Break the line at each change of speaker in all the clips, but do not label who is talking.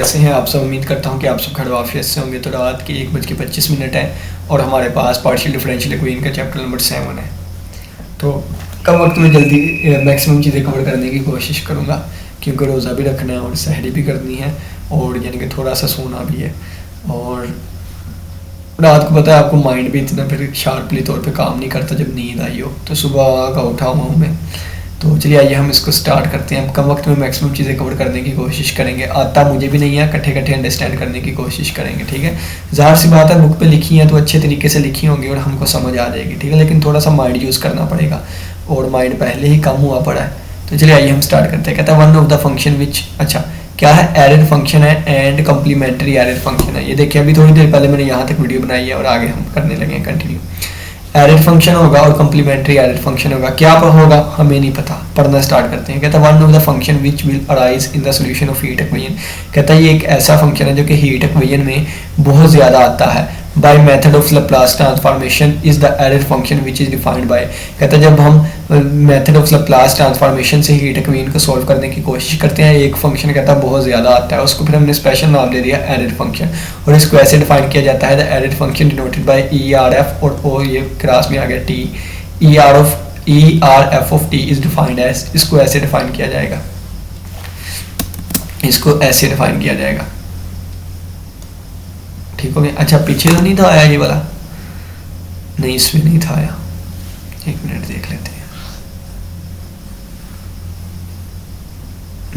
कैसे हैं आप सब। उम्मीद करता हूं कि आप सब खड़वाफियत से होंगे। तो रात की 1:25 है और हमारे पास पार्शियल डिफरेंशियल इक्वेशन का चैप्टर नंबर 7 है। तो कम वक्त में जल्दी मैक्सिमम चीज़ें कवर करने की कोशिश करूँगा, क्योंकि रोज़ा भी रखना है और सहरी भी करनी है और यानी कि थोड़ा सा सोना भी है। और रात को पता है आपको, माइंड भी इतना फिर शार्पली तौर पे काम नहीं करता जब नींद आई हो। तो सुबह का उठा हुआ हूँ मैं। तो चलिए आइए हम इसको स्टार्ट करते हैं। कम वक्त में मैक्सिमम चीज़ें कवर करने की कोशिश करेंगे। आता मुझे भी नहीं है, इकट्ठे अंडरस्टैंड करने की कोशिश करेंगे, ठीक है। ज़ाहिर सी बात है, बुक पे लिखी है तो अच्छे तरीके से लिखी होंगी और हमको समझ आ जाएगी, ठीक है। लेकिन थोड़ा सा माइंड यूज़ करना पड़ेगा और माइंड पहले ही कम हुआ पड़ा है। तो चलिए आइए हम स्टार्ट करते हैं। कहता है one of the function which, अच्छा क्या है, एडेड फंक्शन है एंड कम्प्लीमेंट्री एडेड फंक्शन है। ये देखिए अभी थोड़ी देर पहले मैंने यहाँ तक वीडियो बनाई है और आगे हम करने लगे हैं कंटिन्यू। एडेड फंक्शन होगा और कम्प्लीमेंट्री एडेड फंक्शन होगा। क्या होगा हमें नहीं पता, पढ़ना स्टार्ट करते हैं। कहता है one of the function which will arise in the solution of heat equation. कहता है ये एक ऐसा फंक्शन है जो कि हीट इक्वेशन में बहुत ज़्यादा आता है। By method of Laplace transformation is the added function which is defined by. कहता है जब हम मेथड ऑफ लैप्लास ट्रांसफॉर्मेशन से हीट इक्वेशन को सॉल्व करने की कोशिश करते हैं, एक फंक्शन कहता है बहुत ज़्यादा आता है, उसको फिर हमने स्पेशल नाम दे दिया एडेड फंक्शन। और इसको ऐसे डिफाइन किया जाता है, the added function denoted by E R F, और ओ ये क्लास में आ गया T, E R F of T is defined as. इसको ऐसे डिफाइन किया जाएगा, इसको ऐसे डिफाइन किया जाएगा, ठीक हो गया। अच्छा पीछे तो नहीं था आया ये वाला, नहीं इसमें नहीं था आया, एक मिनट देख लेते हैं।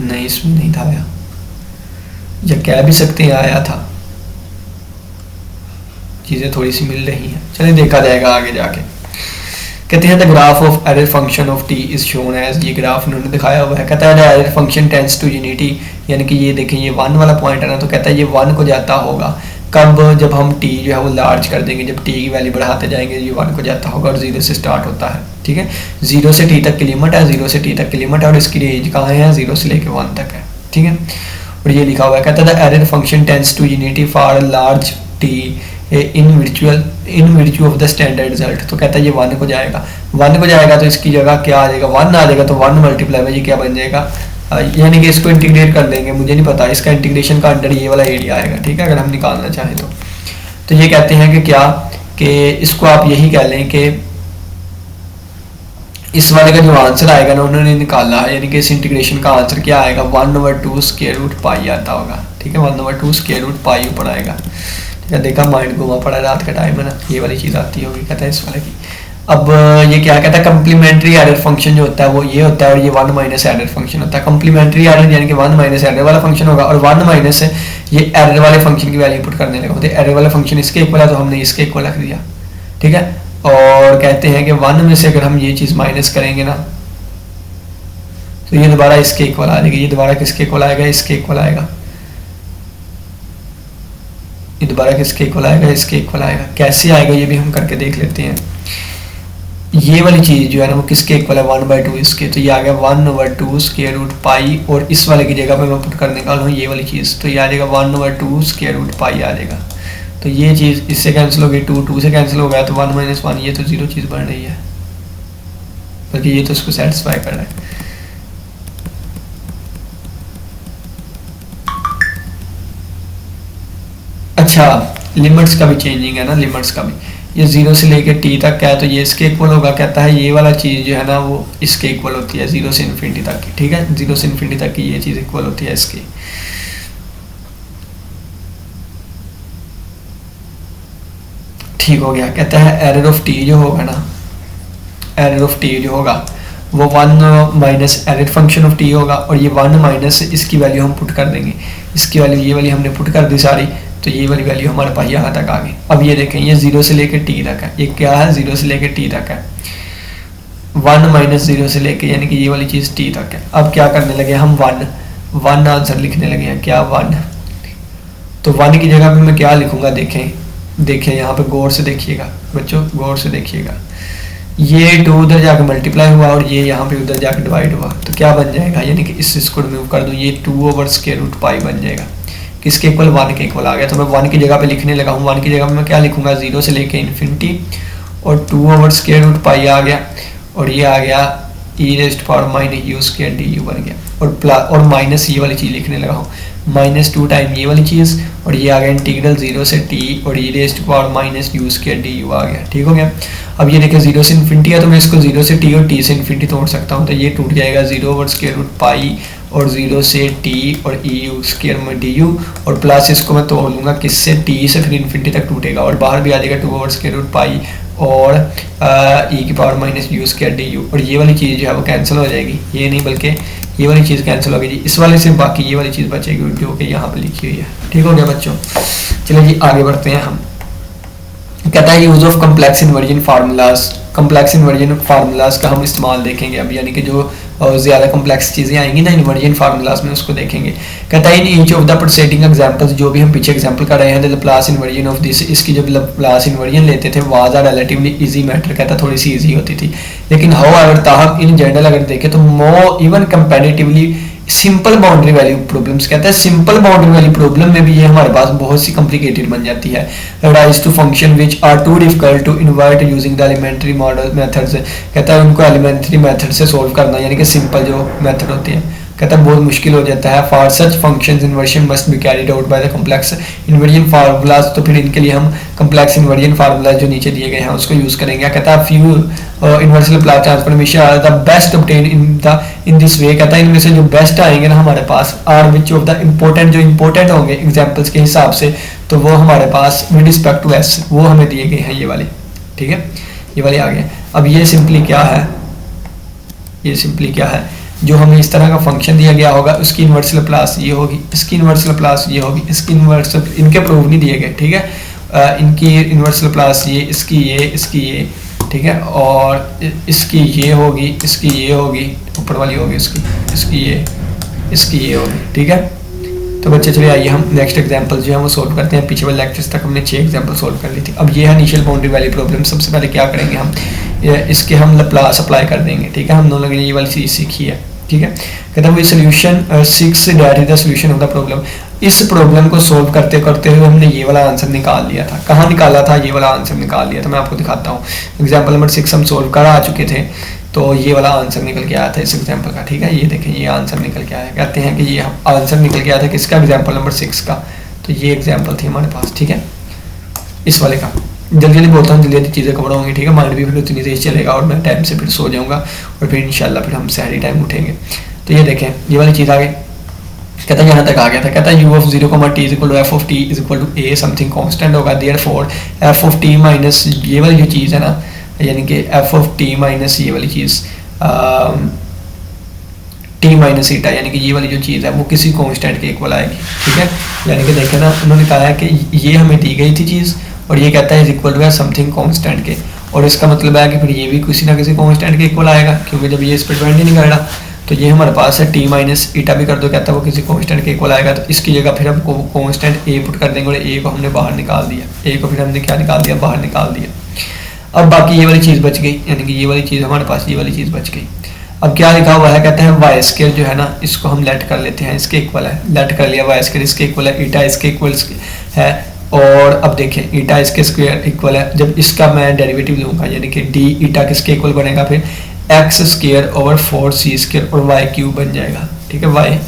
नहीं इसमें नहीं था आया, या कह भी सकते हैं आया था। चीजें थोड़ी सी मिल रही हैं, चलिए देखा जाएगा आगे जाके। कहते हैं the graph of error function of T is shown as, ये ग्राफ उन्होंने दिखाया हुआ है। कहता है the added function tends to unity, यानी कि ये देखें ये 1 वाला पॉइंट है ना, तो कहता है ये 1 को जाता होगा कब, जब हम टी जो है वो लार्ज कर देंगे। जब टी की वैल्यू बढ़ाते जाएंगे ये 1 को जाता होगा और 0 से स्टार्ट होता है, ठीक है। 0 से टी तक की लिमिट है, 0 से टी तक की लिमिट है और इसकी रेंज कहाँ है, 0 से लेके 1 तक है, ठीक है। और ये लिखा हुआ है, कहता है the added function tends to unity for large T in virtue of the standard result. तो कहता है ये 1 को जाएगा, 1 को जाएगा तो इसकी जगह क्या आ जाएगा, 1 आ जाएगा। तो 1 मल्टीप्लाई में ये क्या बन जाएगा, यानी कि इसको इंटीग्रेट कर देंगे, मुझे नहीं पता, इसका इंटीग्रेशन का अंडर ये वाला एरिया आएगा, ठीक है, अगर हम निकालना चाहें तो ये कहते हैं कि क्या, कि इसको आप यही कह लें कि इस वाले का जो आंसर आएगा ना उन्होंने निकाला है, यानी कि इस इंटीग्रेशन का आंसर क्या आएगा, 1/2 स्क्वायर रूट पाई आता होगा, ठीक है। 1/2 स्क्वायर रूट पाई ऊपर आएगा, ठीक है। देखा माइंड घुमा पड़ा, रात का टाइम है ना, ये वाली चीज़ आती होगी, कहता है इस वाले की। अब ये क्या कहता है, कम्प्लीमेंट्री एडेड फंक्शन जो होता है वो ये होता है और ये 1 माइनस एडेड फंक्शन होता है। कम्प्लीमेंट्री एडेड यानी कि 1 माइनस एडेड वाला फंक्शन होगा और 1 माइनस ये एडेड वाले फंक्शन की वैल्यू पुट करने लगा होते हैं। एडेड वाला फंक्शन इसके इक्वल है तो हमने इसके इक्वल रख दिया, ठीक है। और कहते हैं कि 1 में से अगर हम ये चीज़ माइनस करेंगे ना तो ये दोबारा इसके इक्वल आ जाएगी, ये दोबारा किसके इक्वल आएगा, इसके इक्वल आएगा, ये दोबारा किसके इक्वल आएगा, इसके इक्वल आएगा। कैसे आएगा ये भी हम करके देख लेते हैं। ये वाली चीज़ जो है ना वो किसके इक्वल है, 1/2 इसके, तो ये आ गया 1/2 स्क्वायर रूट पाई, और इस वाले की जगह पे मैं पुट करने का हूँ ये वाली चीज़, तो ये आ जाएगा 1/2 स्क्वायर रूट पाई आ जाएगा। तो ये चीज़ इससे कैंसिल हो गई, 2 से कैंसिल हो गया, तो 1 - 1 ये तो 0 चीज़ बन रही है, बल्कि ये तो इसको सेटिस्फाई कर रहा है। अच्छा लिमिट्स का भी चेंजिंग है ना, लिमिट्स का भी, ये 0 से लेके टी तक क्या है तो ये इसके इक्वल होगा। कहता है ये वाला चीज़ जो है ना वो इसके इक्वल होती है 0 से इन्फिनिटी तक की, ठीक है। 0 से इन्फिनिटी तक की ये चीज़ इक्वल होती है इसकी। ठीक हो गया। कहता है एरर ऑफ टी जो होगा ना, एरर ऑफ टी जो होगा वो 1 minus error function of T होगा और ये 1 माइनस इसकी वैल्यू हम पुट कर देंगे, इसकी वैल्यू ये वाली हमने पुट कर दी सारी, तो ये वाली वैल्यू हमारे पास यहाँ तक आ गई। अब ये देखें ये 0 से लेके टी तक है, ये क्या है 0 से लेके टी तक है, 1 माइनस 0 से लेके यानी कि ये वाली चीज़ टी तक है। अब क्या करने लगे हम 1 आंसर लिखने लगे हैं, क्या 1, तो 1 की जगह पे मैं क्या लिखूंगा, देखें यहाँ पे गौर से देखिएगा बच्चों, गौर से देखिएगा, ये 2 उधर जाके मल्टीप्लाई हुआ और ये यहाँ पे उधर जाके डिवाइड हुआ, तो क्या बन जाएगा, यानी कि इसको रिमूव कर दूँ, ये 2/स्क्वायर रूट पाई बन जाएगा, किसके इक्वल, 1 के इक्वल आ गया। तो मैं 1 की जगह पे लिखने लगा हूँ, 1 की जगह पे मैं क्या लिखूंगा, 0 से लेके इन्फिनिटी और 2/स्क्वायर रूट पाई आ गया और ये आ गया e⁻⁻u² du बन गया। और माइनस ये वाली चीज़ लिखने लगा हूँ, -2 टाइम ये वाली चीज़, और ये आ गया इंटीग्रल 0 से t और e raise to power -u² du आ गया। ठीक हो गया। अब ये देखिए 0 से इन्फिनिटी है तो मैं इसको 0 से t और t से इन्फिनिटी तोड़ सकता हूँ, तो ये टूट जाएगा 0/√π और 0 से t और EU² में du, और प्लस इसको मैं तोड़ लूँगा किससे, t से फिर इन्फिनिटी तक टूटेगा और बाहर भी आ जाएगा 2/√π और e⁻⁻u² du, और ये वाली चीज़ जो है वो कैंसिल हो जाएगी, ये नहीं बल्कि ये वाली चीज़ कैंसिल हो गई जी इस वाले से, बाकी ये वाली चीज़ बचेगी जो कि यहाँ पे लिखी हुई है। ठीक हो गया बच्चों। चलिए जी आगे बढ़ते हैं हम। कहता है use of complex inversion formulas, complex inversion formulas का हम इस्तेमाल देखेंगे अब, यानी कि जो ज़्यादा कम्प्लेक्स चीज़ें आएंगी ना इन्वर्जन फार्मूलाज में उसको देखेंगे। कहता है in each of the preceding examples, जो भी हम पीछे एग्जांपल कर रहे हैं, the Laplace inversion of this, इसकी जब लैप्लास इन्वर्जन लेते थे was a relatively easy matter, कहता थोड़ी सी इजी होती थी, लेकिन हाउएवर ताहम इन जनरल अगर देखें तो मोर even comparatively simple boundary value problems, कहता है सिंपल बाउंड्री वैल्यू प्रॉब्लम में भी ये हमारे पास बहुत सी कॉम्प्लिकेटेड बन जाती है। Rise to function which are too difficult to invert using the elementary model methods, कहता है उनको एलिमेंट्री मेथड से सोल्व करना, यानी कि सिंपल जो मेथड होती है, कहता है बहुत मुश्किल हो जाता है। For such functions inversion must be carried out by the complex inversion formulas, तो फिर इनके लिए हम कॉम्प्लेक्स इन्वर्जन फार्मूलाज जो नीचे दिए गए हैं उसको यूज करेंगे। कहता है few inverse Laplace transformation are the best obtain in this way, कहता है इनमें से जो बेस्ट आएंगे ना हमारे पास, are which of the important, जो इम्पोर्टेंट होंगे एग्जाम्पल्स के हिसाब से, तो वो हमारे पास विद रिस्पेक्ट टू एस वो हमें दिए गए हैं ये वाले। ठीक है, ये वाले आ गए। अब ये सिंपली क्या है, ये सिंपली क्या है, जो हमें इस तरह का फंक्शन दिया गया होगा उसकी इन्वर्स लैप्लास ये होगी, इसकी इन्वर्स लैप्लास ये होगी, इसकी इन्वर्स, इनके प्रूफ नहीं दिए गए। ठीक है, इनकी इन्वर्स लैप्लास ये, इसकी ये, इसकी ये, ठीक है, और इसकी ये होगी, इसकी ये होगी, ऊपर वाली होगी इसकी ये, इसकी ये होगी। ठीक है, तो बच्चे चलिए आइए हम नेक्स्ट एग्जांपल जो है वो सोल्व करते हैं। पीछे वाले लेक्चर्स तक हमने 6 एग्जांपल सोल्व कर ली थी। अब ये है इनिशियल बाउंड्री वैल्यू प्रॉब्लम। सबसे पहले क्या करेंगे हम, इसके हम लैप्लास अप्लाई कर देंगे। ठीक है, हम दोनों ने ये वाली चीज़ सीखी है। ठीक है, कहता है solution 6 that is the solution of the problem. इस प्रॉब्लम को सोल्व करते करते हुए हमने ये वाला आंसर निकाल लिया था। कहाँ निकाला था, ये वाला आंसर निकाल लिया था। मैं आपको दिखाता हूँ। एग्जाम्पल नंबर 6 हम सोल्व कर आ चुके थे, तो ये वाला आंसर निकल के आया था इस एग्जाम्पल का। ठीक है, ये देखें ये आंसर निकल के आया। कहते हैं कि ये आंसर निकल के आया था किसका, एग्जाम्पल नंबर 6 का। तो ये एग्जाम्पल थी हमारे पास। ठीक है, इस वाले का जल्दी जल्दी बोलता हूँ, जल्दी जल्दी चीज़ें कवर होंगी। ठीक है, माइंड भी फिर उतनी तेज चलेगा और मैं टाइम से फिर सो जाऊँगा और फिर इंशाल्लाह फिर हम सहरी टाइम उठेंगे। तो ये देखें ये वाली चीज़ आ गई। कहता है यहाँ तक आ गया था। कहता है u of 0, t is equal to f of t is equal to a something constant होगा। Therefore f of t minus ये वाली जो चीज़ है ना, यानी कि f of t माइनस ये वाली चीज़ t माइनस ईटा, यानी कि ये वाली जो चीज़ है वो किसी कांस्टेंट के इक्वल आएगी। ठीक है, यानी कि देखें ना, उन्होंने कहा है कि ये हमें दी गई थी चीज़ और ये कहता है is equal to something constant K, और इसका मतलब है कि फिर ये भी किसी ना किसी कांस्टेंट के इक्वल आएगा, क्योंकि जब ये इस पर डिपेंड ही नहीं कर रहा। तो ये हमारे पास है t माइनस ईटा भी कर दो, कहता है वो किसी कांस्टेंट के इक्वल आएगा। तो इसकी जगह फिर हम कांस्टेंट a पुट कर देंगे और a को हमने बाहर निकाल दिया, a को फिर हमने क्या निकाल दिया, बाहर निकाल दिया। अब बाकी ये वाली चीज़ बच गई, यानी कि ये वाली चीज़ हमारे पास ये वाली चीज़ बच गई। अब क्या लिखा हुआ है, कहते हैं वाई स्केयर जो है ना, इसको हम लेट कर लेते हैं, इसके इक्वल है। लेट कर लिया, वाई स्केयर इसके इक्वल है, ईटा इसके इक्वल है। और अब देखें ईटा इसके स्क्वायर इक्वल है। जब इसका मैं डेरिवेटिव लूँगा, यानी कि डी ईटा किसके इक्वल बनेगा, फिर x square over 4c square और वाई क्यूब बन जाएगा। ठीक है, वाई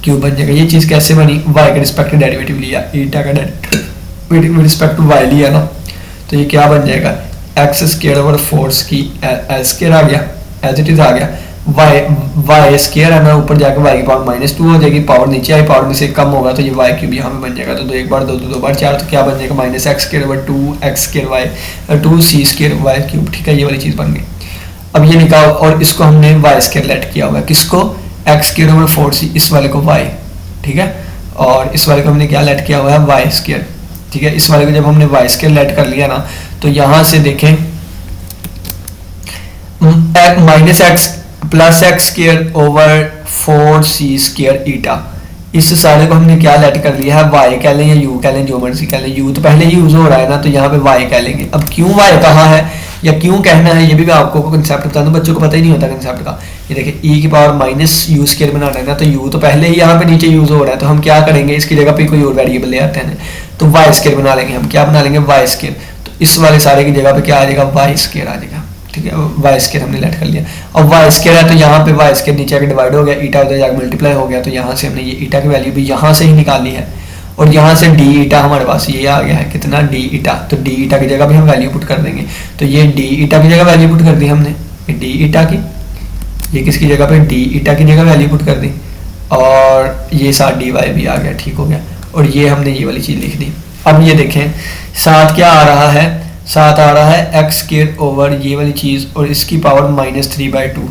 क्यूब बन जाएगा। ये चीज़ कैसे बनी, वाई के रिस्पेक्ट डेरिवेटिव लिया, ईटा का डेरिवेटिव रिस्पेक्ट टू वाई लिया ना, तो ये क्या बन जाएगा, एक्स स्क्वायर ओवर 4 की एल स्क्वायर आ गया, एज इट इज आ गया। वाई स्क्वायर है ना, ऊपर जाकर वाई की पावर -2 हो जाएगी, पावर नीचे आई, पावर में से कम होगा तो ये वाई क्यूब यहाँ पे बन जाएगा। तो 2 एक बार 2 2 बार 4, तो क्या बन जाएगा, -x square over 2x square Y 2c square Y cube. ठीक है, ये वाली चीज़ बन गई। अब ये निकाल, और इसको हमने वाई स्क्वायर लेट किया हुआ है, किसको, एक्स स्क्वायर ओवर 4c, इस वाले को वाई। ठीक है, और इस वाले को हमने क्या लेट किया हुआ है, वाई स्क्वायर। ठीक है, इस वाले को जब हमने वाई स्क्वायर लेट कर लिया ना, तो यहाँ से देखें -x plus X square over 4c square eta, इस सारे को हमने क्या लेट कर लिया है, y कह लें या u कह लें, जो मर्जी कह लें। u तो पहले ही यूज हो रहा है ना, तो यहाँ पे y कह लेंगे। अब क्यों y कहाँ है या क्यों कहना है, ये भी मैं आपको कंसेप्ट बता दूं, बच्चों को पता ही नहीं होता कंसेप्ट का। ये देखिए e की पावर -u स्क्वायर बनाना है ना, तो u तो पहले ही यहाँ पे नीचे यूज हो रहा है, तो हम क्या करेंगे, इसकी जगह पे कोई और वेरिएबल ले आते हैं, तो y स्क्वायर बना लेंगे। हम क्या बना लेंगे, y स्क्वायर। तो इस वाले सारे की जगह पे क्या आ जाएगा, y स्क्वायर आ जाएगा। ठीक है, वाई स्क्वायर हमने लेट कर लिया। अब वाई स्केयर है तो यहाँ पे वाई स्केयर नीचे आके डिवाइड हो गया, ईटा उधर जाकर मल्टीप्लाई हो गया, तो यहाँ से हमने ये ईटा की वैल्यू भी यहाँ से ही निकाली है। और यहाँ से डी ईटा हमारे पास ये आ गया है, कितना डी ईटा, तो डी ईटा की जगह भी हम वैल्यू पुट कर देंगे। तो ये डी ईटा की जगह वैल्यू पुट कर दी हमने, डी ईटा की, ये किसकी जगह पे, डी ईटा की जगह वैल्यू पुट कर दी, और ये साथ डी वाई भी आ गया, ठीक हो गया। और ये हमने ये वाली चीज़ लिख दी। अब ये देखें साथ क्या आ रहा है, साथ आ रहा है एक्स स्क्वायर ओवर ये वाली चीज़ और इसकी पावर -3/2,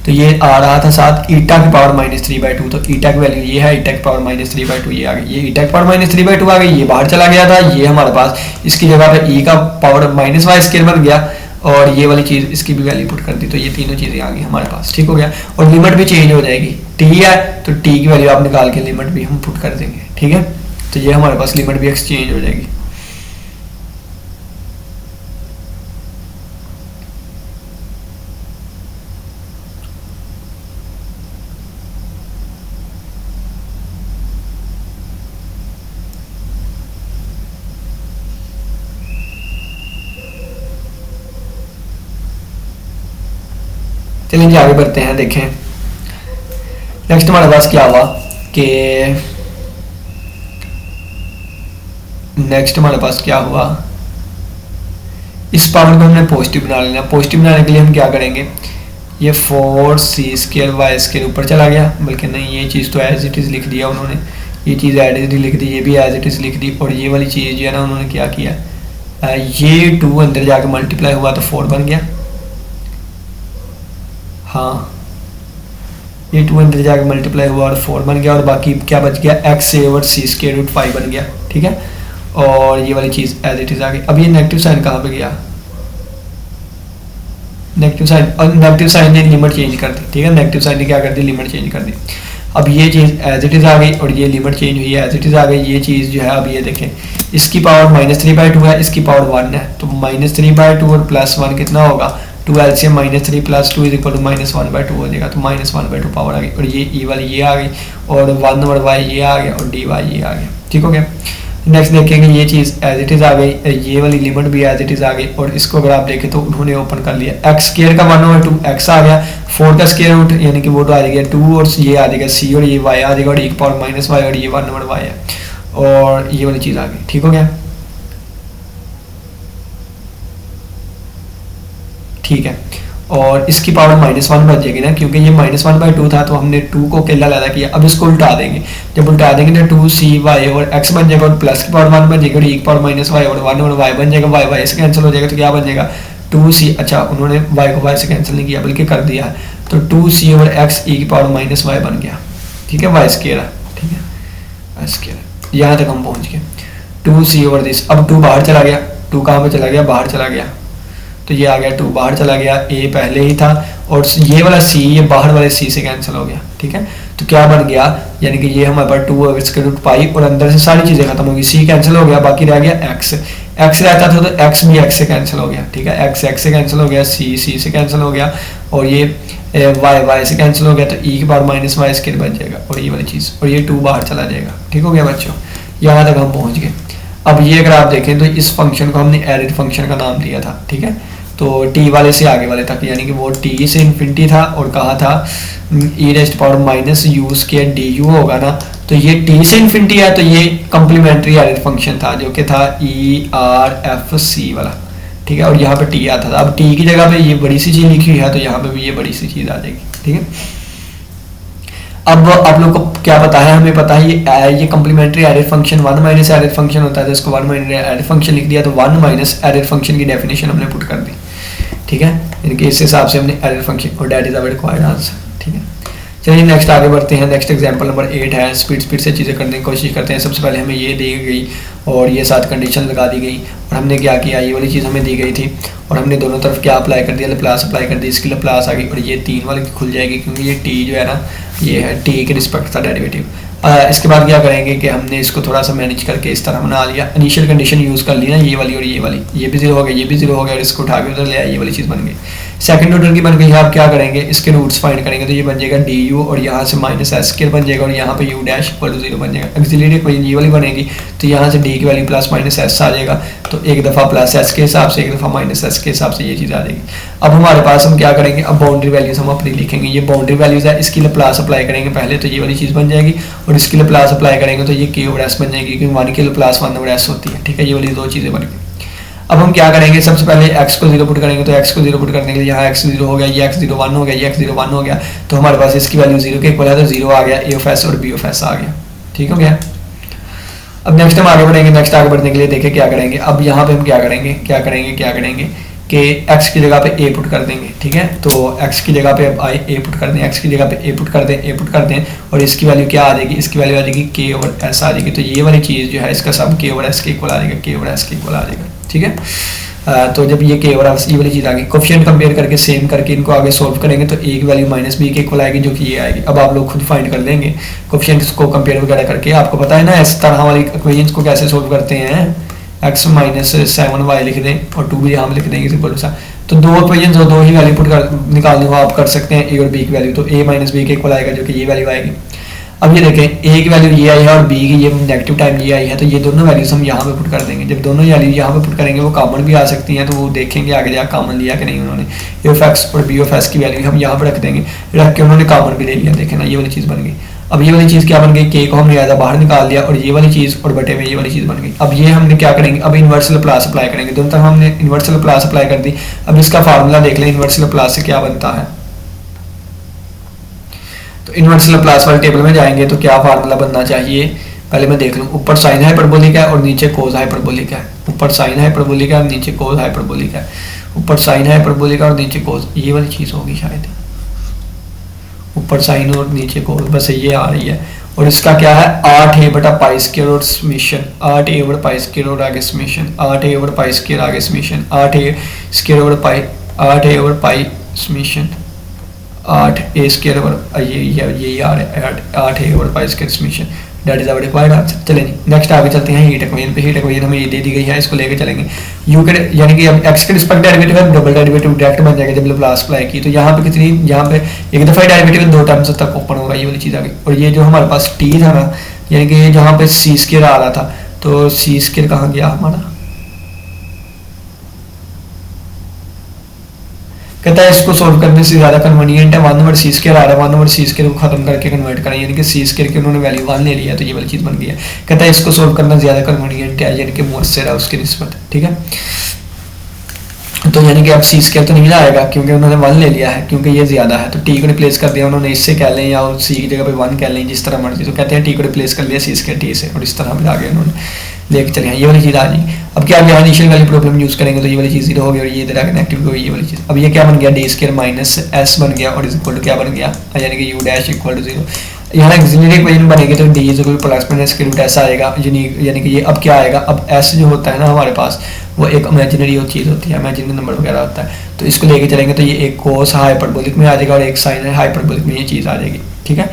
तो ये आ रहा था साथ ईटा की पावर -3/2, तो ईटा की वैल्यू ये है, ईटा की पावर -3/2 ये आ गई, ये ईटा की पावर -3/2 आ गई, ये बाहर चला गया था, ये हमारे पास इसकी जगह पे ई का पावर -y स्क्वायर बन गया, और ये वाली चीज़ इसकी भी वैल्यू पुट कर दी, तो ये तीनों चीज़ें आ गई हमारे पास, ठीक हो गया। और लिमिट भी चेंज हो जाएगी, टी है तो टी की वैल्यू आप निकाल के लिमिट भी हम पुट कर देंगे, ठीक है। तो ये हमारे पास लिमिट भी एक्सचेंज हो जाएगी। चलिए जी आगे बढ़ते हैं। देखें नेक्स्ट हमारे पास क्या हुआ कि नेक्स्ट हमारे पास क्या हुआ, इस पावर को हमने पॉजिटिव बना लेना। पॉजिटिव बनाने के लिए हम क्या करेंगे, ये 4c² वाई स्क्वायर ऊपर चला गया, बल्कि नहीं ये चीज़ तो एज इट इज़ लिख दिया उन्होंने, ये चीज़ एज इट इज़ लिख दी, ये भी एज इट इज़ लिख दी, और ये वाली चीज़ जो है ना उन्होंने क्या किया, ये 2 अंदर जाके मल्टीप्लाई हुआ तो 4 बन गया, हाँ ये 2 अंदर जाके मल्टीप्लाई हुआ और 4 बन गया, और बाकी क्या बच गया, x/c² बन गया, ठीक है। और ये वाली चीज़ एज इट इज़ आ गई। अब ये नेगेटिव साइन कहाँ पे गया, नेगेटिव साइन, और नेगेटिव साइन ने लिमिट चेंज कर दी, ठीक है, नेगेटिव साइन ने क्या कर दी, लिमिट चेंज कर दी। अब ये चीज़ एज इट इज़ आ गई और ये लिमिट चेंज हुई है, एज इट इज़ आ गई। ये चीज़ जो है अब ये देखें, इसकी पावर -3/2 है, इसकी पावर 1 है, तो -3/2 और +1 कितना होगा, 2 LCM -3 + 2 = -1/2 हो जाएगा, तो -1/2 पावर आ गई, और ये ई वाली ये आ गई, और 1 ओवर वाई ये आ गया, और डी वाई ये आ गया, ठीक हो गया। नेक्स्ट देखेंगे ये चीज़ एज इट इज़ आ गई, ये वाली लिमिट भी एज इट इज़ आ गई, और इसको अगर आप देखें तो उन्होंने ओपन कर लिया, x² का 1/2 x आ गया, 4 का स्क्वायर रूट यानी कि वो तो आ जाएगा 2, और ये आ जाएगा c, और ये y आ जाएगा, और e की पावर -y, और ये 1 ओवर y है, और ये वाली चीज़ आ गई, ठीक हो गया, ठीक है। और इसकी पावर -1 बच जाएगी ना, क्योंकि ये -1/2 था, तो हमने 2 को अकेला अलग किया। अब इसको उल्टा देंगे, जब उल्टा देंगे तो 2c/y और x बन जाएगा, और प्लस की पावर 1 बन जाएगी, और e की पावर -y और 1 और y बन जाएगा, y से कैंसिल हो जाएगा, तो क्या बन जाएगा 2c, अच्छा उन्होंने y को y से कैंसिल नहीं किया बल्कि कर दिया है, तो 2c ओवर x e की पावर -y बन गया, ठीक है, y स्क्वायर है, ठीक है, y स्क्वायर। यहाँ तक हम पहुँच गए, 2c ओवर दिस। अब 2 बाहर चला गया, 2 कहाँ पर चला गया, बाहर चला गया, तो ये आ गया 2 बाहर चला गया, a पहले ही था, और ये वाला c ये बाहर वाले c से कैंसिल हो गया, ठीक है। तो क्या बन गया, यानी कि ये हमारे पास 2/√π, और अंदर से सारी चीज़ें खत्म हो गई, c कैंसिल हो गया, बाकी रह गया x रहता था तो x भी x से कैंसिल हो गया, ठीक है, x से कैंसिल हो गया, c से कैंसिल हो गया, और ये y से कैंसिल हो गया, तो e की पावर -y स्क्वायर बच जाएगा, और ये वाली चीज़, और ये 2 बाहर चला जाएगा, ठीक हो गया बच्चों। यहाँ तक हम पहुँच गए। अब ये अगर आप देखें तो इस फंक्शन को हमने एरिड फंक्शन का नाम दिया था, ठीक है, तो t वाले से आगे वाले तक, यानी कि वो t से इन्फिनिटी था, और कहा था e⁻u² du होगा ना, तो ये t से इन्फिनिटी है, तो ये कम्प्लीमेंट्री एरिड फंक्शन था जो कि था ERFC वाला, ठीक है, और यहाँ पे t आता था। अब t की जगह पे ये बड़ी सी चीज़ लिखी हुई है, तो यहाँ पे भी ये बड़ी सी चीज़ आ जाएगी, ठीक है। अब आप लोग को क्या पता है, हमें पता है ये complementary error function 1 error function होता है, तो इसको 1 एरिड फंक्शन लिख दिया, तो 1 एरिड फंक्शन की डेफिनेशन हमने पुट कर दी, ठीक है, इनके इस हिसाब से हमने एरिड फंक्शन, और that is our required answer, ठीक है। चलिए नेक्स्ट आगे बढ़ते हैं। नेक्स्ट एग्जांपल नंबर 8 है। स्पीड से चीज़ें करने की कोशिश करते हैं। सबसे पहले हमें ये दी गई और ये साथ कंडीशन लगा दी गई, और हमने क्या किया, ये वाली चीज़ हमें दी गई थी और हमने दोनों तरफ क्या अप्लाई कर दिया, लैप्लास अप्लाई कर दी, इसकी लैप्लास आ गई, और ये 3 वाली खुल जाएगी क्योंकि ये टी जो है ना, ये है टी के रिस्पेक्ट का डेरिवेटिव। इसके बाद क्या करेंगे कि हमने इसको थोड़ा सा मैनेज करके इस तरह बना लिया, इनिशियल कंडीशन यूज़ कर ली ना, ये वाली और ये वाली, ये भी 0 हो गया, ये भी 0 हो गया, और इसको उठा के उधर ले आया, ये वाली चीज़ बन गई। सेकंड ऑर्डर की बन गई है, आप क्या करेंगे इसके रूट्स फाइंड करेंगे, तो ये बन जाएगा डी यू और यहाँ से माइनस एस स्क्वायर बन जाएगा और यहाँ पे यू डैश इक्वल टू 0 बन जाएगा। एक्सिलरी इक्वेशन ये वाली बनेगी, तो यहाँ से डी की वैल्यू प्लस माइनस एस आ जाएगा, तो एक दफ़ा प्लस एस के हिसाब से एक दफ़ा माइनस एस के हिसाब से ये चीज़ आ जाएगी। अब हमारे पास हम क्या करेंगे, अब बाउंड्री वैल्यूज हम अपनी लिखेंगे, ये बाउंड्री वैल्यूज है, इसकी लैप्लास अप्लाई करेंगे पहले, तो ये वाली चीज़ बन जाएगी और इसकी लैप्लास अप्लाई करेंगे तो ये के ओवर एस बन जाएगी, क्योंकि 1 की लैप्लास 1 ओवर एस होती है, ठीक है। ये वाली दो चीज़ें बन गई। अब हम क्या करेंगे, सबसे पहले x को 0 पुट करेंगे, तो x को 0 पुट करने के लिए यहाँ x 0 हो गया, ये x 0 1 हो गया, ये x 0 1 हो गया, तो हमारे पास इसकी वैल्यू 0 के इक्वल है, तो 0 आ गया, a ऑफ s और b ऑफ s आ गया, ठीक हो गया। अब नेक्स्ट हम आगे बढ़ेंगे, नेक्स्ट आगे बढ़ने के लिए देखें क्या करेंगे। अब यहाँ पे हम क्या करेंगे कि x की जगह पे a पुट कर देंगे, ठीक है। तो x की जगह पे अब a पुट कर दें, x की जगह पे a पुट कर दें और इसकी वैल्यू क्या आ जाएगी, इसकी वैल्यू आ जाएगी k ओवर s आ जाएगी, तो ये वाली चीज़ जो है इसका सब k ओवर s के इक्वल आ जाएगा, k ओवर s के इक्वल आ जाएगा, ठीक है। तो जब ये k ओवर s ये वाली चीज़ आ गई, कोफिशिएंट कंपेयर करके सेम करके इनको आगे सोल्व करेंगे तो a की वैल्यू माइनस b के इक्वल आएगी, जो कि ये आएगी। अब आप लोग खुद फाइंड कर लेंगे कोफिशिएंट्स को कंपेयर वगैरह करके, आपको पता है ना इस तरह वाली इक्वेशंस को कैसे सोल्व करते हैं। x माइनस 7y लिख दें और 2 भी यहाँ लिख देंगे सिंपल सा, तो दो इक्वेशंस और दो ही वैल्यू पुट कर निकालनी हो आप कर सकते हैं, a और b की वैल्यू, तो a माइनस b के इक्वल आएगा, जो कि ये वैल्यू आएगी। अब ये देखें a की वैल्यू ये आई है और b की ये नेगेटिव टाइम ये आई है, तो ये दोनों वैल्यूज हम यहाँ पे पुट कर देंगे। जब दोनों वैल्यू यहाँ पे पुट करेंगे वो कॉमन भी आ सकती हैं, तो वो देखेंगे आगे जाकर कॉमन लिया कि नहीं उन्होंने। a ऑफ x और b ऑफ s की वैल्यू हम यहाँ पे रख देंगे, रख के उन्होंने कॉमन भी ले लिया, देखें ना ये वाली चीज़ बन गई। अब ये वाली चीज़ क्या बन गई, k को हमने ज़्यादा बाहर निकाल दिया और ये वाली चीज़ और बटे में ये वाली चीज़ बन गई। अब ये हमने क्या करेंगे, अब इन्वर्स लैप्लास अप्लाई करेंगे, दोनों तरफ हमने इन्वर्स लैप्लास अप्लाई कर दी। अब इसका फार्मूला देख लें इन्वर्स लैप्लास से क्या बनता है, तो इन्वर्स लैप्लास वाले टेबल में जाएंगे तो क्या फार्मूला बनना चाहिए, पहले मैं देख लूँ। ऊपर साइन हाइपरबोलिक है और नीचे कोस हाइपरबोलिक है, ऊपर साइन हाइपरबोलिक है और नीचे कोस हाइपरबोलिक है, ऊपर साइन हाइपरबोलिक है और नीचे कोस, ये वाली चीज़ होगी शायद, ऊपर साइन और नीचे कोस, बस ये आ रही है। और इसका क्या है 8a बटा पाई स्क्वायर और summation, 8a over pi square और आगे summation, 8a over pi square आगे summation, 8a square over pi, 8a over pi summation, 8a square over ये आ रहा है 8a over pi square summation, that is our required answer. चलें next आगे चलते हैं हीट इक्वेशन पे। हीट इक्वेशन हमें ये दे दी गई है, इसको लेके चलेंगे। यू के यानी कि अब एक्स के रिस्पेक्ट डेरिवेटिव है, डबल डेरिवेटिव डायरेक्ट बन जाएगा जब लैप्लास अप्लाई की, तो यहाँ पे कितनी, यहाँ पे एक दफ़ा डेरिवेटिव 2 टर्म्स तक ओपन होगा, ये वाली चीज़ आ गई। और ये जो हमारे पास टी था ना, यानी कि जहाँ पे सी स्क्वायर आ रहा था, तो सी स्क्वायर कहाँ गया हमारा, कहता है इसको सोल्व करने से ज़्यादा कन्वीनियंट है 1 ओवर सी स्क्वायर आ रहा है, 1 ओवर सी स्क्वायर को खत्म करके कन्वर्ट करें, यानी कि सी स्क्वायर की उन्होंने वैल्यू 1 ले लिया, तो ये वाली चीज़ बन गई है। कहता है इसको सोल्व करना ज़्यादा कन्वीनियंट है, यानी कि मुअस्सर है उसकी निस्बत, ठीक है। तो यानी कि अब सी स्क्वायर तो नहीं आएगा क्योंकि उन्होंने 1 ले लिया है, क्योंकि ये ज़्यादा है, तो टी को रिप्लेस कर दिया उन्होंने, इससे कह लें या सी की जगह पे 1 कह लें, जिस तरह मर्जी। तो कहते हैं टी को रिप्लेस कर लिया सी स्क्वायर टी से, और इस तरह मिला के उन्होंने लेके चले हैं, ये वाली चीज़ आ जाएगी। अब क्या यहाँ इनिशियल वैल्यू प्रॉब्लम यूज़ करेंगे, तो ये वाली चीज़ 0 हो गई और ये इधर आके नेगेटिव हो गई, ये वाली चीज़। अब ये क्या बन गया, डी स्क्वायर माइनस एस बन गया और इज इक्वल टू क्या बन गया, यानी कि यू डैश इक्वल टू 0। यहाँ एक्सिलरी इक्वेशन बनेगी तो D is equal to plus minus square root S आएगा, यानी कि ये अब क्या आएगा, अब एस जो होता है ना हमारे पास, वो एक इमेजिनरी चीज़ होती है, इमेजिनरी नंबर वगैरह होता है, तो इसको लेके चलेंगे तो ये एक कोस हाइपरबोलिक में आ जाएगा और एक साइन हाइपरबोलिक में ये चीज़ आ जाएगी, ठीक है।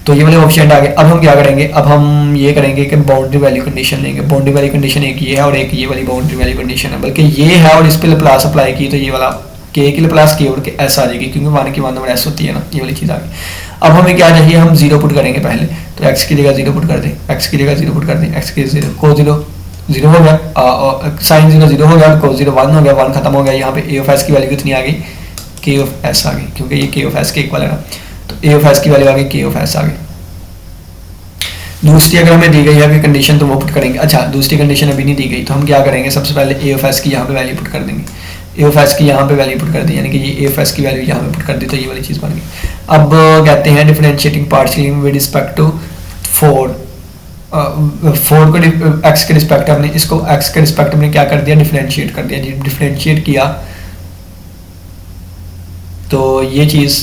तो ये वाले ऑप्शन आ गए। अब हम क्या करेंगे, अब हम ये करेंगे कि बाउंड्री वैल्यू कंडीशन लेंगे। बाउंड्री वैल्यू कंडीशन एक ये है और एक ये वाली बाउंड्री वैल्यू कंडीशन है, बल्कि ये है और इस पर लैप्लास अप्लाई की तो ये वाला के की लैप्लास की और के एस आ जाएगी, क्योंकि 1 की 1 ओवर एस होती है ना, ये वाली चीज़ आ गई। अब हमें क्या चाहिए, हम 0 पुट करेंगे पहले, तो x की जगह 0 पुट कर दें, x की जगह 0 पुट कर दें, x की 0 को 0 हो गया, साइन 0 हो गया, को 0 1 हो गया, 1 खत्म हो गया। यहाँ पे a ऑफ s की वैल्यू कितनी आ गई, k ऑफ s आ गई, क्योंकि ये k ऑफ s के इक्वल है ना, तो a ऑफ s की वैल्यू आ गई, k ऑफ s आ गई। दूसरी अगर हमें दी गई है कंडीशन तो वो पुट करेंगे। अच्छा, दूसरी कंडीशन अभी नहीं दी गई, तो हम क्या करेंगे, सबसे पहले a ऑफ s की यहाँ पे वैल्यू पुट कर देंगे, a ऑफ s की यहाँ पे वैल्यू पुट कर दी, यानी कि ये a ऑफ s की वैल्यू यहाँ पे पुट कर दी, तो ये वाली चीज़ बन गई। अब कहते हैं differentiating partially with respect to 4 को x के रिस्पेक्ट हमने इसको x के रिस्पेक्ट में क्या कर दिया, डिफरेंशिएट कर दिया। डिफरेंशिएट किया तो ये चीज़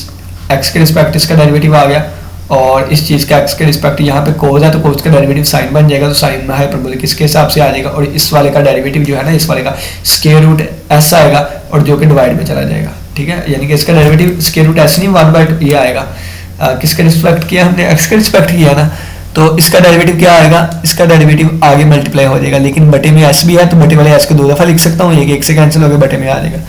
x के रिस्पेक्ट इसका डेरिवेटिव आ गया, और इस चीज़ का x के रिस्पेक्ट यहाँ पे कोस है तो कोस का डेरिवेटिव साइन बन जाएगा, तो साइन में हाइपरबोलिक इसके हिसाब से आ जाएगा, और इस वाले का डेरिवेटिव जो है ना, इस वाले का स्क्वायर रूट s आएगा और जो कि डिवाइड में चला जाएगा, ठीक है। यानी कि इसका डेरिवेटिव स्क्वायर रूट s नहीं 1/2 ये आएगा, किसके रिस्पेक्ट किया हमने, x के रिस्पेक्ट किया ना, तो इसका डेरिवेटिव क्या आएगा, इसका डेरिवेटिव आगे मल्टीप्लाई हो जाएगा, लेकिन बटे में s भी है तो बटे वाले s को 2 दफ़ा लिख सकता हूँ, ये 1 से कैंसिल हो गया, बटे में आ जाएगा।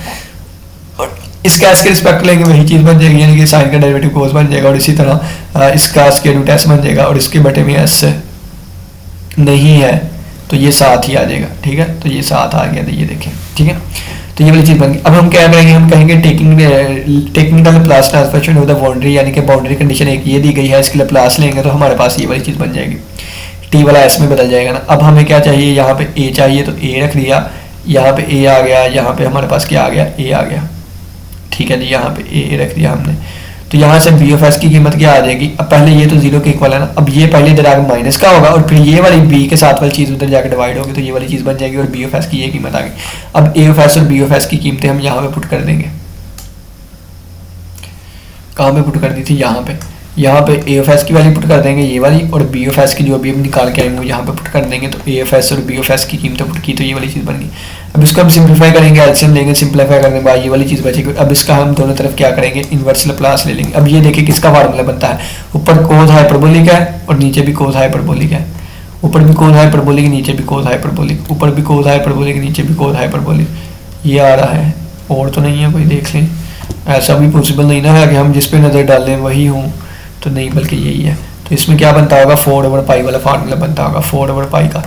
इस कैस के रिस्पेक्ट लेंगे वही चीज़ बन जाएगी, यानी कि साइन का डेरिवेटिव कोस बन जाएगा, और इसी तरह इसका स्क्वायर रूट एस बन जाएगा, और इसके बटे में एस नहीं है तो ये साथ ही आ जाएगा। ठीक है, तो ये साथ आ गया, तो ये देखें। ठीक है, तो ये वाली चीज़ बन गई। अब हम क्या करेंगे, हम कहेंगे taking the Laplace transformation of the boundary, यानी कि बाउंड्री कंडीशन एक ये दी गई है, इसके लाप्लास लेंगे तो हमारे पास ये वाली चीज़ बन जाएगी, टी वाला एस में बदल जाएगा ना। अब हमें क्या चाहिए, यहाँ पे ए चाहिए तो ए रख दिया, यहाँ पे ए आ गया, यहाँ पे हमारे पास क्या आ गया, ए आ गया। ठीक है जी, यहाँ पे ए रख दिया हमने, तो यहाँ से बी ऑफ एस की कीमत क्या आ जाएगी। अब पहले ये तो जीरो के इक्वल है ना, अब ये पहले इधर आगे माइनस का होगा और फिर ये वाली बी के साथ वाली चीज़ उधर जाकर डिवाइड होगी, तो ये वाली चीज़ बन जाएगी और बी ऑफ एस की ये कीमत आ गई। अब ए ऑफ एस और बी ऑफ एस की कीमतें हम यहाँ पे पुट कर देंगे। कहाँ पे पुट कर दी थी, यहाँ पे ए ऑफ एस की वैल्यू पुट कर देंगे ये वाली, और बी ऑफ एस की जो अभी हम निकाल के आएंगे वो यहाँ पे पुट कर देंगे। तो ए ऑफ एस और बी ऑफ एस की कीमतें पुट की, तो ये वाली चीज़ बन गई। अब इसको हम सिंप्लीफाई करेंगे, एलसीएम लेंगे, सिंप्लीफाई करने के बाद ये वाली चीज़ बचेगी। अब इसका हम दोनों तरफ क्या करेंगे, इन्वर्स लाप्लास ले लेंगे। अब ये देखिए किसका फार्मूला बनता है, ऊपर कोस हाइपरबोलिक है और नीचे भी कोस हाइपरबोलिक है, ऊपर भी कोस हाइपरबोलिक नीचे भी कोस हाइपरबोलिक, ऊपर भी कोस हाइपरबोलिक नीचे भी कोस हाइपरबोलिक, ये आ रहा है। और तो नहीं है कोई, देख लें, ऐसा भी पॉसिबल नहीं ना है कि हम जिस पे नज़र डाल लें वही हूँ, तो नहीं, बल्कि यही है। तो इसमें क्या बनता होगा, 4/पाई वाला फार्मूला बनता होगा, 4/पाई का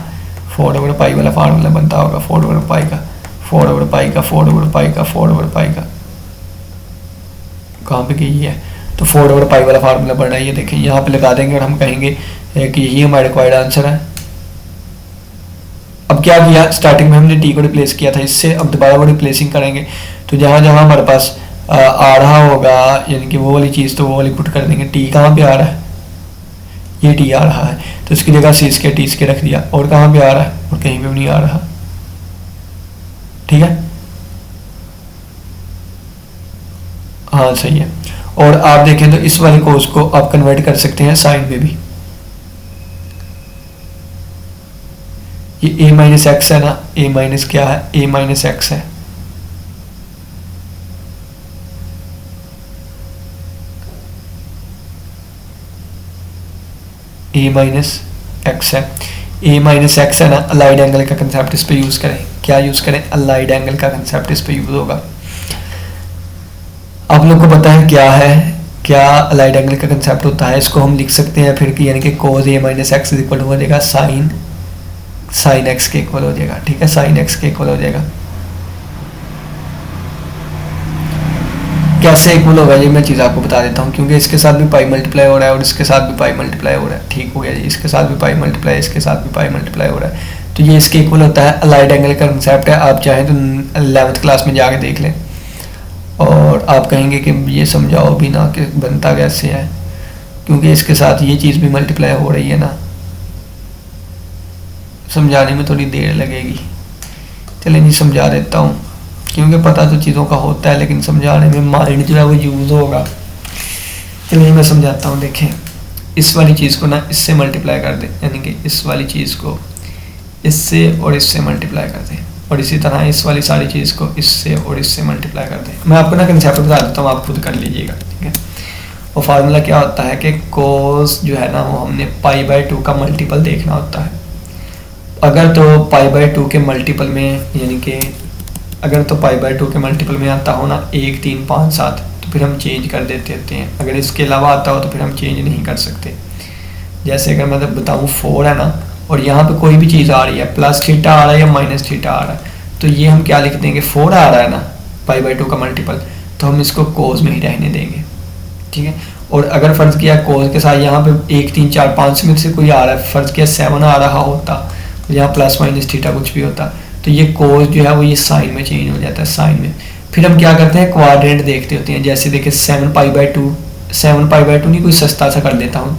4/पाई वाला फार्मूला बनता होगा, 4/पाई का 4/पाई का 4/पाई का 4/पाई का, कहाँ पे गई है, तो 4/पाई वाला फार्मूला बनना है। ये देखें यहाँ पे लगा देंगे और हम कहेंगे कि यही हमारा रिक्वायर्ड आंसर है। अब क्या किया, स्टार्टिंग में हमने टी को रिप्लेस किया था इससे, अब दोबारा वो रिप्लेसिंग करेंगे, तो जहाँ जहाँ हमारे पास आ रहा होगा, यानी कि वो वाली चीज़ तो वो वाली पुट कर देंगे। टी कहाँ पे आ रहा है, ये टी आ रहा है, तो इसकी जगह सी स्के टी स्के रख दिया। और कहाँ पे आ रहा है, और कहीं पे भी नहीं आ रहा। ठीक है, हाँ सही है। और आप देखें तो इस वाले कोस को आप कन्वर्ट कर सकते हैं साइन में भी। ये a माइनस एक्स है ना, a माइनस क्या है, a माइनस एक्स है। a माइनस एक्स है, a माइनस एक्स है ना, अलाइड एंगल का कंसेप्ट इस पे यूज करें। क्या यूज करें, अलाइड एंगल का कंसेप्ट इस पे यूज होगा। आप लोग को पता है क्या है, क्या अलाइड एंगल का कंसेप्ट होता है, इसको हम लिख सकते हैं फिर कि यानी कि कोस a माइनस एक्स इक्वल हो जाएगा साइन एक्स के इक्वल हो जाएगा। ठीक है, साइन एक्स के इक्वल हो जाएगा। कैसे इक्वल होगा ये मैं चीज़ आपको बता देता हूँ, क्योंकि इसके साथ भी पाई मल्टीप्लाई हो रहा है और इसके साथ भी पाई मल्टीप्लाई हो रहा है। ठीक हो गया जी, इसके साथ भी पाई मल्टीप्लाई, इसके साथ भी पाई मल्टीप्लाई हो रहा है, तो ये इसके इक्वल होता है। अलाइड एंगल का कंसेप्ट है, आप चाहें तो 11th क्लास में जाके देख लें और आप कहेंगे कि ये समझाओ भी ना कि बनता कैसे है, क्योंकि इसके साथ ये चीज़ भी मल्टीप्लाई हो रही है ना, समझाने में थोड़ी देर लगेगी। चलिए नहीं समझा देता हूँ, क्योंकि पता तो चीज़ों का होता है लेकिन समझाने में माइंड जो है वो यूज़ होगा। चलिए मैं समझाता हूँ। देखें, इस वाली चीज़ को ना इससे मल्टीप्लाई कर दें, यानी कि इस वाली चीज़ को इससे और इससे मल्टीप्लाई कर दें, और इसी तरह इस वाली सारी चीज़ को इससे और इससे मल्टीप्लाई कर दें। मैं आपको ना कंसेप्ट बता देता हूँ, आप खुद कर लीजिएगा। ठीक है, वो फार्मूला क्या होता है कि कोस जो है ना वो हमने π/2 का मल्टीपल देखना होता है। अगर तो π/2 के मल्टीपल में, यानी कि अगर तो π/2 के मल्टीपल में आता हो ना 1, 3, 5, 7, तो फिर हम चेंज कर देते हैं। अगर इसके अलावा आता हो तो फिर हम चेंज नहीं कर सकते। जैसे अगर मैं बताऊँ 4 है ना, और यहाँ पे कोई भी चीज़ आ रही है, प्लस थीटा आ रहा है या माइनस थीटा आ रहा है, तो ये हम क्या लिख देंगे, 4 आ रहा है ना π/2 का मल्टीपल, तो हम इसको कोस में ही रहने देंगे। ठीक है, और अगर फ़र्ज़ किया कोस के साथ यहाँ पे 1, 3, 4, 5 में से कोई आ रहा है, फ़र्ज़ किया 7 आ रहा होता, यहाँ प्लस माइनस थीटा कुछ भी होता, तो ये कोस जो है वो ये साइन में चेंज हो जाता है, साइन में। फिर हम क्या करते हैं, क्वाड्रेंट देखते होते हैं। जैसे देखिए 7π/2 नहीं, कोई सस्ता सा कर देता हूँ,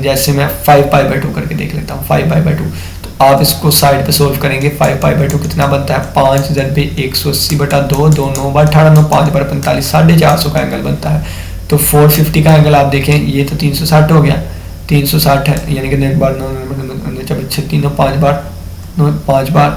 जैसे मैं 5π/2 करके देख लेता हूँ, 5π/2। तो आप इसको साइड पे सोल्व करेंगे, 5π/2 कितना बनता है, 5 × 180/2, 2 9 × 18, 9 5 × 45, 450 का एंगल बनता है। तो 450 का एंगल आप देखें, ये तो 360 हो गया, 360 है, यानी कि एक बार 5 बार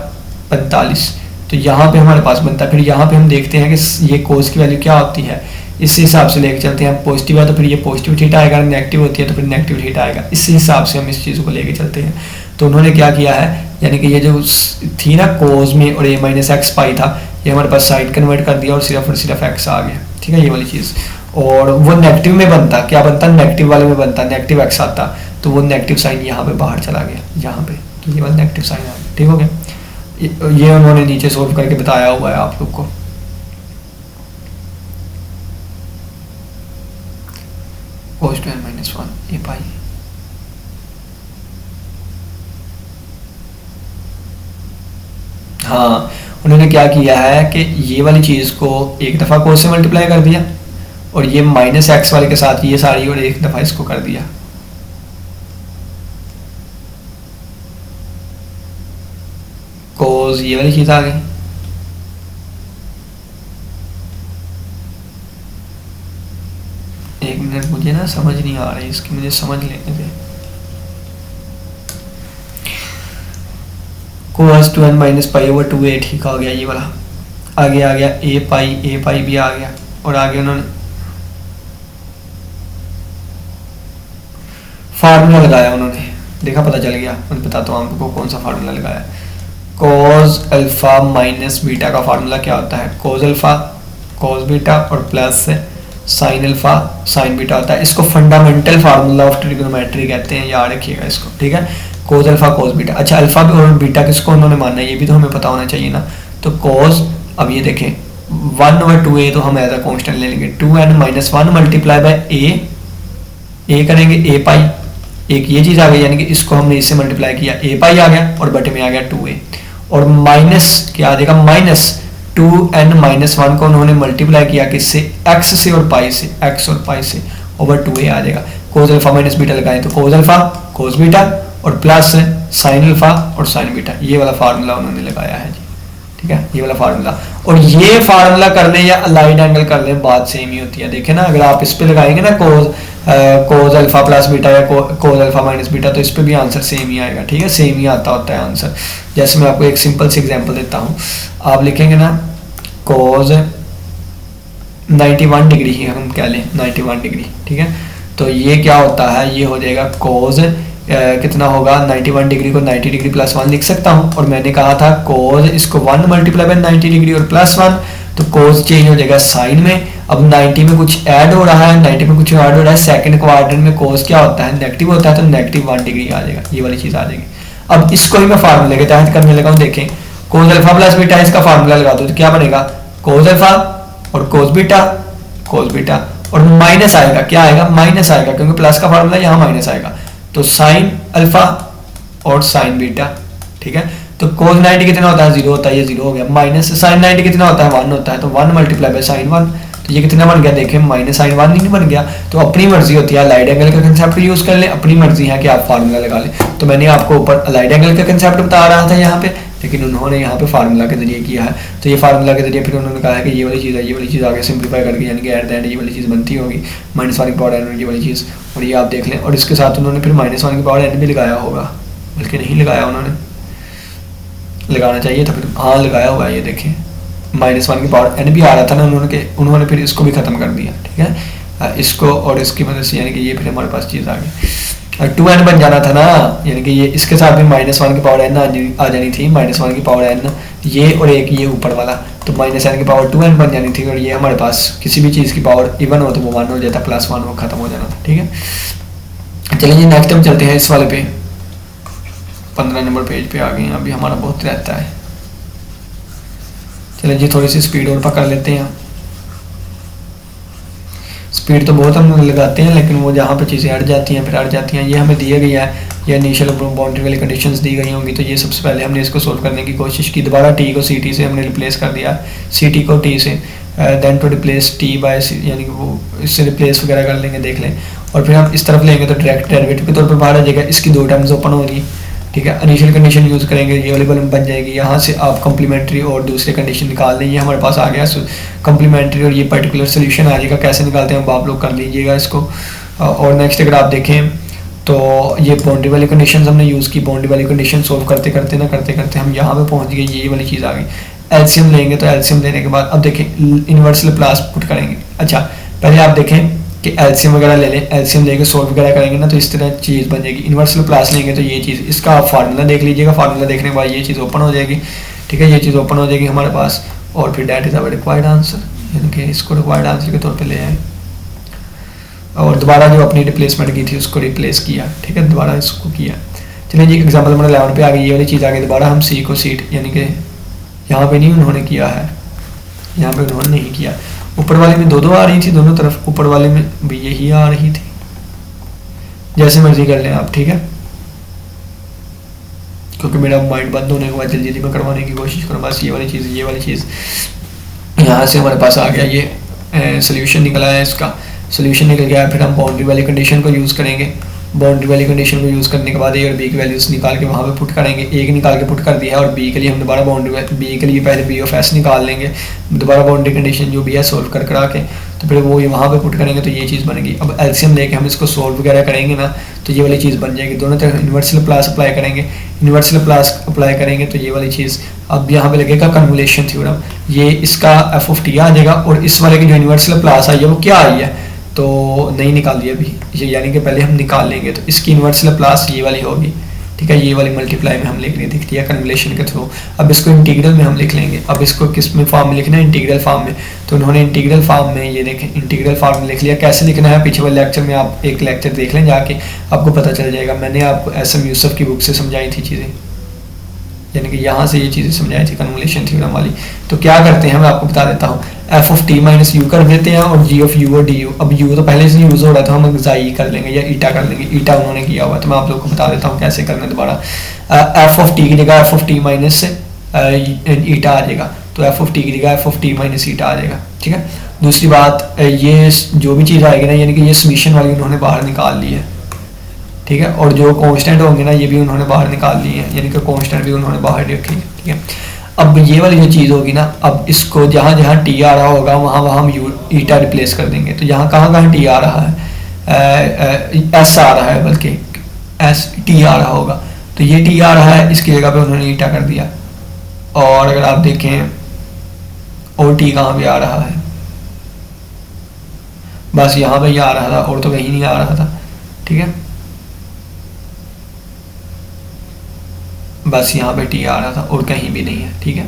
45, तो यहाँ पे हमारे पास बनता है। फिर यहाँ पे हम देखते हैं कि ये कोस की वैल्यू क्या होती है, इस हिसाब से लेके चलते हैं। पॉजिटिव है तो फिर ये पॉजिटिव थीटा आएगा, नेगेटिव होती है तो फिर नेगेटिव थीटा आएगा, इस हिसाब से हम इस चीज़ को लेके चलते हैं। तो उन्होंने क्या किया है, यानी कि ये जो थी ना कोस में और a - x पाई था, ये हमारे पास साइन कन्वर्ट कर दिया और सिर्फ एक्स आ गया, ठीक है, ये वाली चीज़। और वो नेगेटिव में बनता, क्या बनता, नेगेटिव वाले में बनता, नेगेटिव एक्स आता, तो वो नेगेटिव साइन यहाँ पे बाहर चला गया, यहाँ पे, तो ये वाला नेगेटिव साइन आ गया, ठीक हो गया। ये उन्होंने नीचे सोल्व करके बताया हुआ है आप लोग को। cos स्क्वायर माइनस 1 ये पाई, हाँ उन्होंने क्या किया है कि ये वाली चीज़ को एक दफ़ा cos से मल्टीप्लाई कर दिया और ये माइनस एक्स वाले के साथ ये सारी और एक दफ़ा इसको कर दिया। cos ये वाली चीज़ आ गई, एक मिनट मुझे ना समझ नहीं आ रही इसकी, मुझे समझ लेने दे। cos 2n minus pi over 2a ठीक आ गया, ये वाला आगे आ गया, ए पाई भी आ गया, और आगे उन्होंने फार्मूला लगाया, उन्होंने देखा पता चल गया, मैं बताता हूँ आपको कौन सा फार्मूला लगाया। cos अल्फा माइनस बीटा का फार्मूला क्या होता है, cos अल्फा cos बीटा और plus sine alpha sign beta होता है। इसको फंडामेंटल फार्मूला ऑफ ट्रिग्नोमेट्री कहते हैं, याद रखिएगा इसको, ठीक है। cos अल्फा cos बीटा, अच्छा अल्फा और बीटा किसको उन्होंने माना है ये भी तो हमें पता होना चाहिए ना। तो cos, अब ये देखें 1/2a तो हम एज अ कांस्टेंट ले लेंगे, 2n माइनस 1 मल्टीप्लाई बाय ए करेंगे, ए पाई, एक ये चीज़ आ गई, यानी कि इसको हमने इससे मल्टीप्लाई किया, ए पाई आ गया और बटे में आ गया 2a, और माइनस क्या आ जाएगा, माइनस 2n माइनस 1 को उन्होंने मल्टीप्लाई किया किससे, x से और पाई से, x और पाई से ओवर 2a आ जाएगा। cos अल्फा माइनस बीटा लगाएं तो cos अल्फा cos बीटा और प्लस साइन अल्फा और साइन बीटा, ये वाला फार्मूला उन्होंने लगाया है जी, ठीक है, ये वाला फार्मूला। और ये फार्मूला करने या अलाइड एंगल करने बात सेम ही होती है, देखें ना, अगर आप इस पे लगाएंगे ना cos अल्फा प्लस बीटा या cos अल्फा माइनस बीटा, तो इस पे भी आंसर सेम ही आएगा, ठीक है, सेम ही आता होता है आंसर। जैसे मैं आपको एक सिंपल सी एग्जांपल देता हूँ, आप लिखेंगे ना cos 91 डिग्री ही हम क्या लें, 91 डिग्री, ठीक है, तो ये क्या होता है, ये हो जाएगा cos कितना होगा, 91 डिग्री को 90 डिग्री प्लस 1 लिख सकता हूँ, और मैंने कहा था cos इसको 1 मल्टीप्लाई बाय 90 डिग्री और प्लस 1, तो cos चेंज हो जाएगा साइन में। अब 90 में कुछ ऐड हो रहा है, 90 में कुछ ऐड हो रहा है, सेकंड क्वाड्रेंट में cos क्या होता है, नेगेटिव होता है, तो नेगेटिव 1 डिग्री आ जाएगा, ये वाली चीज़ आ जाएगी। अब इसको ही मैं फार्मूले के तहत करने लगा हूँ, देखें cos अल्फा प्लस बीटा, इसका फार्मूला लगा दो तो क्या बनेगा, cos अल्फा और cos बीटा और माइनस आएगा, क्या आएगा, माइनस आएगा, क्योंकि प्लस का फार्मूला यहाँ माइनस आएगा, तो साइन अल्फा और साइन बीटा, ठीक है। तो cos 90 कितना होता है, 0 होता है, ये 0 हो गया, माइनस साइन 90 कितना होता है, 1 होता है, तो 1 मल्टीप्लाई बाय साइन 1, तो ये कितना बन गया, देखें माइनस साइन 1 नहीं बन गया। तो अपनी मर्जी होती है, अलाइड एंगल का कंसेप्ट यूज कर लें, अपनी मर्जी है कि आप फार्मूला लगा लें। तो मैंने आपको ऊपर अलाइड एंगल का कंसेप्ट बता रहा था यहाँ पे, लेकिन उन्होंने यहाँ पे फार्मूला के जरिए किया है, तो ये फार्मूला के जरिए फिर उन्होंने कहा है कि ये वाली चीज़ है, ये वाली चीज़ आगे सिंप्लीफाई करके, यानी कि एट द एंड ये वाली चीज़ बनती होगी माइनस 1 की पावर n, ये वाली चीज़, और ये आप देख लें। और इसके साथ उन्होंने फिर माइनस 1 की पावर n भी लगाया होगा, बल्कि नहीं लगाया, उन्होंने लगाना चाहिए था, फिर हाँ लगाया हुआ है, ये देखें माइनस 1 की पावर n भी आ रहा था ना, उन्होंने फिर इसको भी ख़त्म कर दिया, ठीक है, इसको और इसकी मदद से, यानी कि ये फिर हमारे पास चीज़ आ गई, 2n बन जाना था ना, यानी कि ये इसके साथ भी माइनस 1 की पावर n आ जानी थी, माइनस 1 की पावर n ये, और एक ये ऊपर वाला, तो माइनस n की पावर 2n बन जानी थी, और ये हमारे पास किसी भी चीज़ की पावर इवन हो तो वो 1 हो जाता, प्लस 1 वो खत्म हो जाना था, ठीक है। चलिए जी नेक्स्ट हम चलते हैं इस वाले पे, 15 नंबर पेज पे आ गए हैं, अभी हमारा बहुत रहता है। चलिए जी थोड़ी सी स्पीड और पकड़ लेते हैं, स्पीड तो बहुत हम लगाते हैं, लेकिन वो जहाँ पे चीज़ें अड़ जाती हैं फिर अड़ जाती हैं। ये हमें दिया गया है, ये इनिशियल बाउंड्री वाली कंडीशंस दी गई होंगी, तो ये सबसे पहले हमने इसको सोल्व करने की कोशिश की, दोबारा टी को सी टी से हमने रिप्लेस कर दिया, सी टी को टी से, then to replace T by C, यानी कि वो इससे रिप्लेस वगैरह कर लेंगे, देख लें, और फिर हम इस तरफ लेंगे तो डायरेक्ट डेरिवेटिव के तौर पर बाहर आ जाएगा, इसकी 2 टर्म्स ओपन हो रही, ठीक है। इनिशियल कंडीशन यूज़ करेंगे, ये वाली बन जाएगी, यहाँ से आप कम्प्लीमेंट्री और दूसरे कंडीशन निकाल लें, ये हमारे पास आ गया कम्प्लीमेंट्री, और ये पर्टिकुलर सोल्यूशन आ जाएगा, कैसे निकालते हैं आप लोग कर लीजिएगा इसको। और नेक्स्ट अगर आप देखें तो ये बाउंड्री वाली कंडीशन हमने यूज़ की, बाउंड्री वाली कंडीशन सोल्व करते करते हम यहाँ पे पहुँच गए, ये वाली चीज़ आ गई। एलसीएम लेंगे, तो एलसीएम लेने के बाद अब देखें इन्वर्स लैप्लास पुट करेंगे। अच्छा पहले आप देखें कि एलसीएम वगैरह ले लें, एलसीएम लेके सोल्व वगैरह करेंगे ना, तो इस तरह चीज़ बन जाएगी। इन्वर्स लैप्लास लेंगे तो ये चीज़, इसका आप फार्मूला देख लीजिएगा, फार्मूला देखने के बाद ये चीज़ ओपन हो जाएगी, ठीक है, ये चीज़ ओपन हो जाएगी हमारे पास, और फिर that is our required answer, यानी कि इसको रिक्वायर्ड आंसर के तौर पे ले आए और दोबारा जो अपनी रिप्लेसमेंट की थी उसको रिप्लेस किया, ठीक है, दोबारा इसको किया। चलिए जी एग्जाम्पल नंबर 11 पे आ गई ये वाली चीज़ आ गई। दोबारा हम सी को सीट, यानी कि यहाँ पे नहीं उन्होंने किया है, यहाँ पे उन्होंने नहीं किया। ऊपर वाले में दो आ रही थी दोनों तरफ, ऊपर वाले में भी यही आ रही थी, जैसे मर्जी कर लें आप, ठीक है, क्योंकि मेरा माइंड बंद होने के बाद जल्दी जल्दी मैं करवाने की कोशिश करूँ। बस ये वाली चीज़ यहाँ से हमारे पास आ गया, ये सोल्यूशन निकला है, इसका सोल्यूशन निकल गया। फिर हम बाउंड्री वाली कंडीशन को यूज़ करेंगे। बाउंड्री वाली कंडीशन को यूज़ करने के बाद ए और बी की वैल्यूज निकाल के वहाँ पे पुट करेंगे। ए की निकाल के पुट कर दिया है और बी के लिए हम दोबारा बाउंड्री, बी के लिए पहले बी ऑफ एस निकाल लेंगे, दोबारा बाउंड्री कंडीशन जो भी है सोल्व करा के, तो फिर वो ये वहाँ पे पुट करेंगे तो ये चीज़ बनेगी। अब एलसीएम लेके हम इसको सोल्व वगैरह करेंगे ना तो ये वाली चीज़ बन जाएगी। दोनों तरफ यूनिवर्सल प्लस अप्लाई करेंगे, यूनिवर्सल प्लस अप्लाई करेंगे तो ये वाली चीज़ अब यहाँ पे लगेगा कन्वोल्यूशन थ्योरम। ये इसका एफ ऑफ टी आ जाएगा और इस वाले की जो यूनिवर्सल प्लस आई है वो क्या आई है तो नहीं निकाल दिया अभी ये, यानी कि पहले हम निकाल लेंगे। तो इसकी यूनिवर्सल प्लस ये वाली होगी, ठीक है, ये वाली मल्टीप्लाई में हम लिख रहे दिखती है कन्वोल्यूशन के थ्रू। अब इसको इंटीग्रल में हम लिख लेंगे। अब इसको किस में फॉर्म में लिखना है, इंटीग्रल फॉर्म में। तो उन्होंने इंटीग्रल फॉर्म में, ये देखें इंटीग्रल फॉर्म में लिख लिया। कैसे लिखना है पीछे वाले लेक्चर में आप एक लेक्चर देख लें जाके, आपको पता चल जाएगा। मैंने आपको एस.एम. यूसुफ की बुक से समझाई थी चीज़ें, यानी कि यहाँ से ये चीज़ें समझाई थी कन्वोल्यूशन थ्योरम वाली। तो क्या करते हैं मैं आपको बता देता हूँ, F of T minus you कर देते हैं और जी ऑफ यू और डी यू। अब यू तो पहले से यूज़ हो रहा था, हम जाई कर लेंगे या ईटा कर लेंगे, ईटा उन्होंने किया हुआ। तो मैं आप लोगों को बता देता हूँ कैसे करना है दोबारा। एफ ऑफ टी की जगह F of T minus eta आ जाएगा, तो एफ ऑफ टी की जगह F of T minus eta आ जाएगा, ठीक है। दूसरी बात, ये जो भी चीज़ आएगी ना, यानी कि ये समीशन वाली उन्होंने बाहर निकाल ली है, ठीक है, और जो कांस्टेंट होंगे ना ये भी उन्होंने बाहर निकाल ली है, यानी कि कांस्टेंट भी उन्होंने बाहर रखी है, ठीक है। अब ये वाली जो चीज़ होगी ना, अब इसको जहाँ जहाँ टी आ रहा होगा वहाँ वहाँ हम यू ईटा रिप्लेस कर देंगे। तो यहाँ कहाँ टी आ रहा है, एस आ रहा है, बल्कि एस टी आ रहा होगा, तो ये टी आ रहा है, इसकी जगह पे उन्होंने ईटा कर दिया। और अगर आप देखें और टी कहाँ पे आ रहा है, बस यहाँ पे ही आ रहा था और तो कहीं नहीं आ रहा था, ठीक है, बस यहाँ पे टी आ रहा था और कहीं भी नहीं है, ठीक है।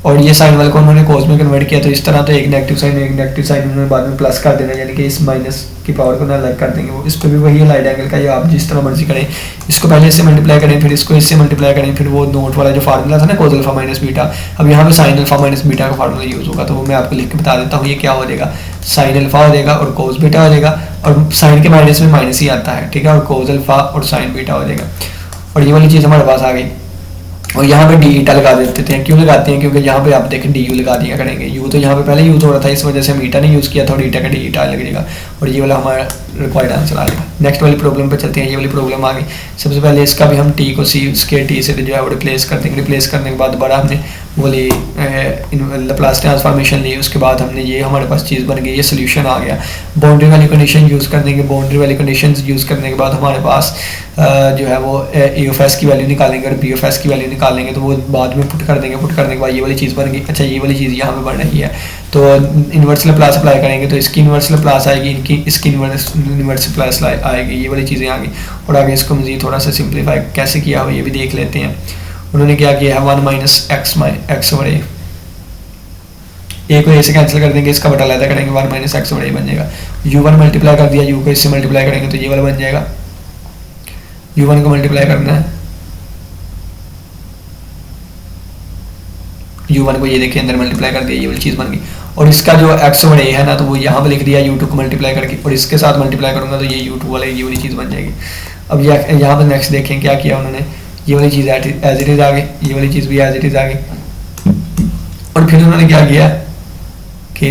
और ये साइन वाले को उन्होंने कोस में कन्वर्ट किया, तो इस तरह तो एक नेगेटिव साइन उन्होंने बाद में प्लस कर देना, यानी कि इस माइनस की पावर को ना अलग कर देंगे। वो इस पर भी वही लाइट एंगल का, ये आप जिस तरह मर्जी करें, इसको पहले इससे मल्टीप्लाई करें, फिर इसको इससे मल्टीप्लाई करें, फिर वो नोट वाला जो फार्मूला था ना कोस अल्फा माइनस बीटा, अब यहाँ पे साइन अल्फा माइनस बीटा का फार्मूला यूज़ होगा। तो वो मैं आपको लिख के बता देता हूँ, ये क्या हो जाएगा, साइन अल्फा हो जाएगा और कोस बीटा हो जाएगा, और साइन के माइनस में माइनस ही आता है, ठीक है, और कोस अल्फा और साइन बीटा हो जाएगा। और ये वाली चीज़ हमारे पास आ गई। और यहाँ पे डी ईटा लगा देते हैं, क्यों लगाते हैं, क्योंकि यहाँ पे आप देखें डी यू लगा दिया करेंगे, यू तो यहाँ पे पहले यूज़ हो रहा था, इस वजह से हम ईटा नहीं यूज़ किया था और ईटा का डी ईटा लग जाएगा और ये वाला हमारा रिक्वायर्ड आंसर आ जाएगा। नेक्स्ट वाली प्रॉब्लम पे चलते हैं। ये वाली प्रॉब्लम आ गई। सबसे पहले इसका भी हम टी को सी स्केयर टी से जो है वो रिप्लेस कर देंगे। रिप्लेस करने के बाद दोबारा हमने वो ली लैप्लास ट्रांसफॉर्मेशन ली, उसके बाद हमने ये हमारे पास चीज़ बन गई, ये सोल्यूशन आ गया। बाउंड्री वाली कंडीशन यूज़ कर देंगे। बाउंड्री वाली कंडीशन यूज़ करने के बाद हमारे पास जो है वो ए ऑफ एस की वैल्यू निकालेंगे और बी ऑफ एस की वैल्यू निकालेंगे, तो वो बाद में पुट कर देंगे। पुट करने के बाद ये वाली चीज़ बन गई। अच्छा, ये वाली चीज़ यहाँ पे बन रही है, तो इन्वर्सल प्लस अप्लाई करेंगे तो इसकी इन्वर्सल प्लस आएगी, इसकी इन्वर्सल प्लस आएगी, ये वाली चीज़ें आ गई। और आगे इसको मज़ीद थोड़ा सा सिंप्लीफाई कैसे किया हो ये भी देख लेते हैं। उन्होंने क्या किया है, 1 माइनस एक्स ओवर ए को ए से कैंसिल कर देंगे, इसका बटा अलग करेंगे, 1 माइनस एक्स ओवर ए बन जाएगा। u1 मल्टीप्लाई कर दिया, u को इससे मल्टीप्लाई करेंगे तो ये वाला बन जाएगा। u1 को मल्टीप्लाई करना है, u1 को ये देखिए अंदर मल्टीप्लाई कर दिया, ये वाली चीज़ बन गई। और इसका जो x ओवर ए है ना, तो वो यहाँ पे लिख दिया u2 को मल्टीप्लाई करके, और इसके साथ मल्टीप्लाई करूँगा तो ये u2 वाला ये वाली चीज़ बन जाएगी। अब यहाँ पे नेक्स्ट देखें क्या किया उन्होंने, ये वाली चीज़ एज इट इज़ आ गई, ये वाली चीज़ भी एज इट इज़ आ गई। और फिर उन्होंने क्या किया कि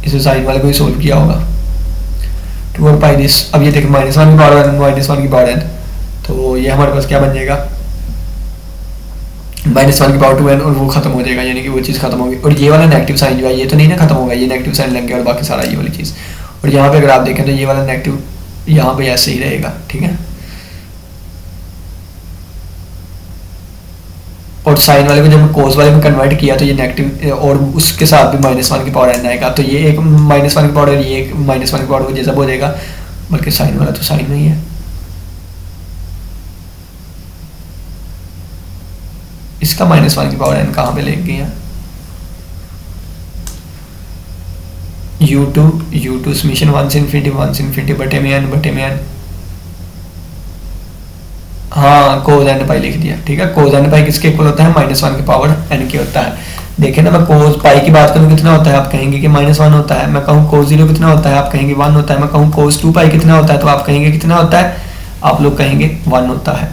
इसे साइन वाले को ही सोल्व किया होगा, 2 और पाई दिस। अब ये देखें -1 की पावर n -1 की पावर n, तो ये हमारे पास क्या बन जाएगा, -1 की पावर 2n, और वो खत्म हो जाएगा, यानी कि वो चीज़ खत्म होगी। और ये वाला नेगेटिव साइन जो है ये तो नहीं ना खत्म होगा, ये नेगेटिव साइन लग गया और बाकी सारा ये वाली चीज़। और यहाँ पे अगर आप देखें तो ये वाला नेगेटिव यहाँ पे ऐसे ही रहेगा, ठीक है। और साइन वाले को जब कोस वाले में कन्वर्ट किया तो ये नेगेटिव, और उसके साथ भी -1 की पावर n आएगा, तो ये एक -1 की पावर, ये एक -1 की पावर जैसा हो जाएगा, बल्कि साइन वाला तो साइन नहीं है। इसका -1 की पावर n कहाँ पे लेके गए हैं, u2 समीशन 1 से इन्फिनिटी बटे में n, हाँ कोज n पाई लिख दिया, ठीक है। कोज n पाई किसके इक्वल होता है, -1 की पावर n के होता है। देखिए ना, मैं कोज पाई की बात करूँ कितना होता है, आप कहेंगे कि -1 होता है। मैं कहूँ कोज 0 कितना होता है, आप कहेंगे 1 होता है। मैं कहूँ कोज 2 पाई कितना होता है, तो आप कहेंगे कितना होता है, आप लोग कहेंगे 1 होता है।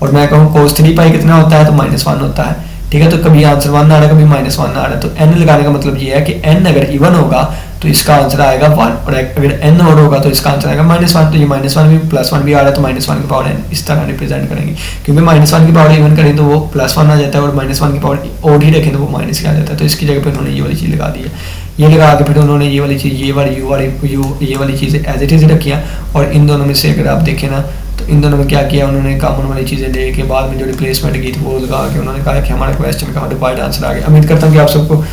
और मैं कहूँ कोज 3 पाई कितना होता है, तो -1 होता है, ठीक है। तो कभी आंसर 1 आ रहा है, कभी -1 आ रहा है। तो n लगाने का मतलब ये है कि n अगर इवन होगा तो इसका आंसर आएगा 1, और अगर n और होगा तो इसका आंसर आएगा -1। तो ये -1 भी +1 भी आ रहा है, तो -1 की पावर n इस तरह रिप्रेजेंट करेंगे, क्योंकि -1 की पावर इवन करें तो वो +1 आ जाता है, और -1 की पावर ओड ही रखें तो वो माइनस की आ जाता है। तो इसकी जगह पे उन्होंने ये वाली चीज़ लगा दी है, ये लगा के फिर उन्होंने ये वाली चीज़, ये वाली चीज़ें एज इट इज़ रखी हैं। और इन दोनों में से अगर आप देखें ना, तो इन दोनों में क्या किया उन्होंने, कॉमन वाली चीज़ें ले के बाद में जो रिप्लेसमेंट की थी वो लगा के उन्होंने कहा कि हमारा क्वेश्चन का डिफाइड आंसर आ गया। उम्मीद करता हूँ कि आप सबको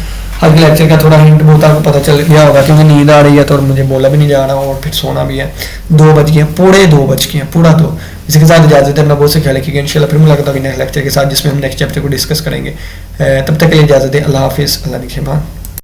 हर लेक्चर का थोड़ा हिंट बहुत आपको पता चल गया होगा, क्योंकि नींद आ रही है तो और मुझे बोला भी नहीं जा रहा और फिर सोना भी है। 2 बज गए, पूरे 2 बज गए, पूरा 2। इसके साथ इजाज़त है, अपना बहुत से ख्याल रखिएगा। इंशाल्लाह फिर मुलाकात होगी नेक्स्ट लेक्चर के साथ, जिसमें हम नेक्स्ट चैप्टर को डिस्कस करेंगे। तब तक के लिए इजाज़त है, अल्लाह हाफिज़, अल्लाह निगहबान।